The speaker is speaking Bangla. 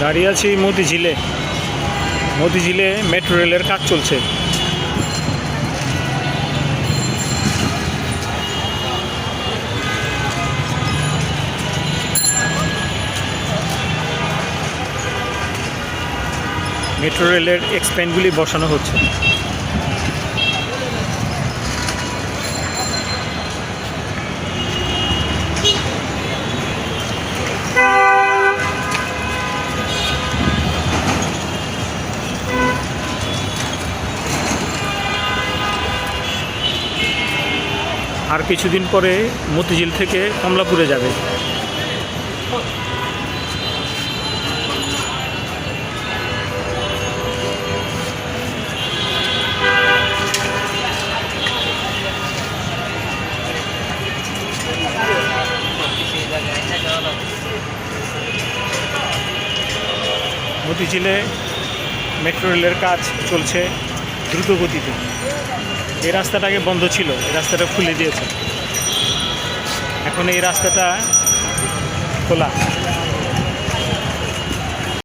দাঁড়িয়ে আছি মতিঝিলে। মতিঝিলে মেট্রো রেলের কাজ চলছে। মেট্রো রেলের এক্সপ্যানগুলি বসানো হচ্ছে। আর কিছুদিন পরে মতিঝিল থেকে কমলাপুরে যাবে। মতিঝিলে মেট্রো রেলের কাজ চলছে দ্রুত গতিতে। এই রাস্তাটা আগে বন্ধ ছিল, এই রাস্তাটা খুলে দিয়েছে, এখন এই রাস্তাটা খোলা।